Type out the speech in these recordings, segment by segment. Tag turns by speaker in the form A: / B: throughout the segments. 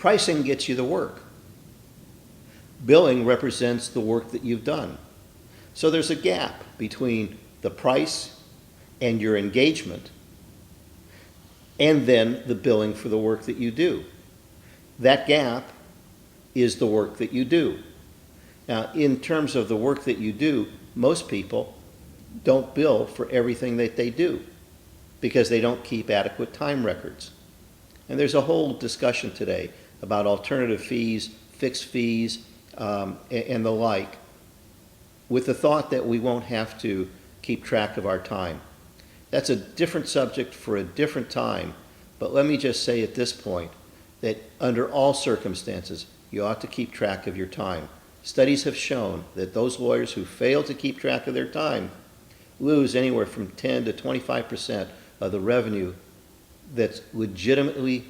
A: Pricing gets you the work. Billing represents the work that you've done. So there's a gap between the price and your engagement and then the billing for the work that you do. That gap is the work that you do. Now, in terms of the work that you do, most people don't bill for everything that they do because they don't keep adequate time records. And there's a whole discussion today about alternative fees, fixed fees, and the like, with the thought that we won't have to keep track of our time. That's a different subject for a different time, but let me just say at this point that under all circumstances, you ought to keep track of your time. Studies have shown that those lawyers who fail to keep track of their time lose anywhere from 10 to 25% of the revenue that's legitimately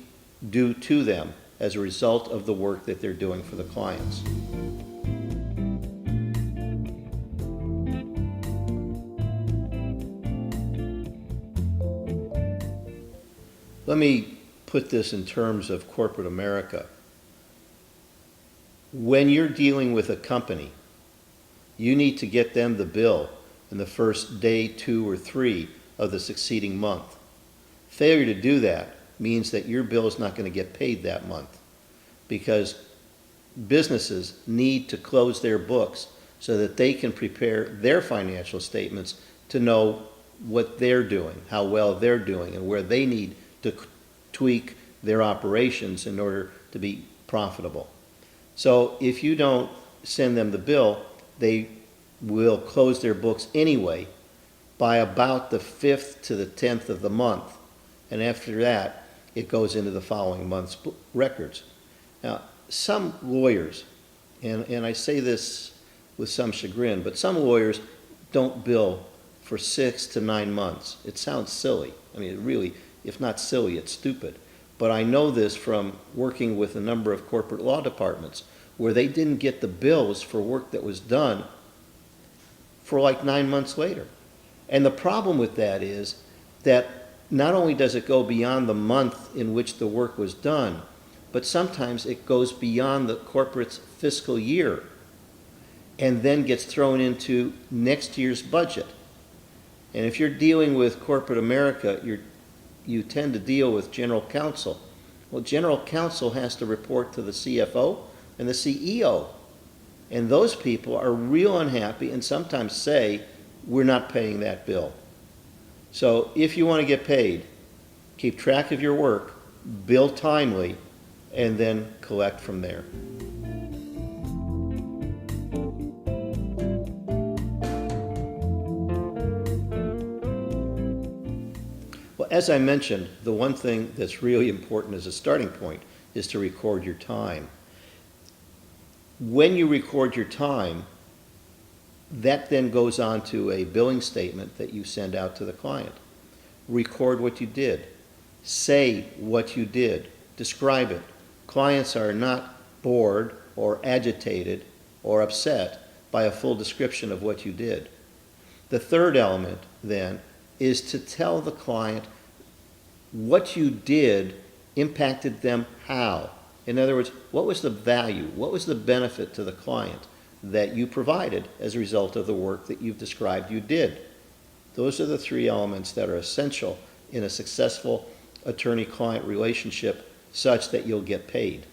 A: due to them as a result of the work that they're doing for the clients. Let me put this in terms of corporate America. When you're dealing with a company, you need to get them the bill in the first day, 2, or 3 of the succeeding month. Failure to do that means that your bill is not going to get paid that month because businesses need to close their books so that they can prepare their financial statements to know what they're doing, how well they're doing, and where they need to tweak their operations in order to be profitable. So if you don't send them the bill, they will close their books anyway by about the 5th to the 10th of the month. And after that, it goes into the following month's records. Now, some lawyers, and I say this with some chagrin, but some lawyers don't bill for 6 to 9 months. It sounds silly. I mean, it really, if not silly, it's stupid. But I know this from working with a number of corporate law departments where they didn't get the bills for work that was done for like 9 months later. And the problem with that is that not only does it go beyond the month in which the work was done, but sometimes it goes beyond the corporate's fiscal year and then gets thrown into next year's budget. And if you're dealing with corporate America, you tend to deal with general counsel. Well, general counsel has to report to the CFO and the CEO. And those people are real unhappy and sometimes say, we're not paying that bill. So if you want to get paid, keep track of your work, bill timely, and then collect from there. Well, as I mentioned, the one thing that's really important as a starting point is to record your time. When you record your time, that then goes on to a billing statement that you send out to the client. Record what you did. Say what you did. Describe it. Clients are not bored or agitated or upset by a full description of what you did. The third element, then, is to tell the client what you did impacted them how. In other words, what was the value, what was the benefit to the client that you provided as a result of the work that you've described you did. Those are the 3 elements that are essential in a successful attorney-client relationship such that you'll get paid.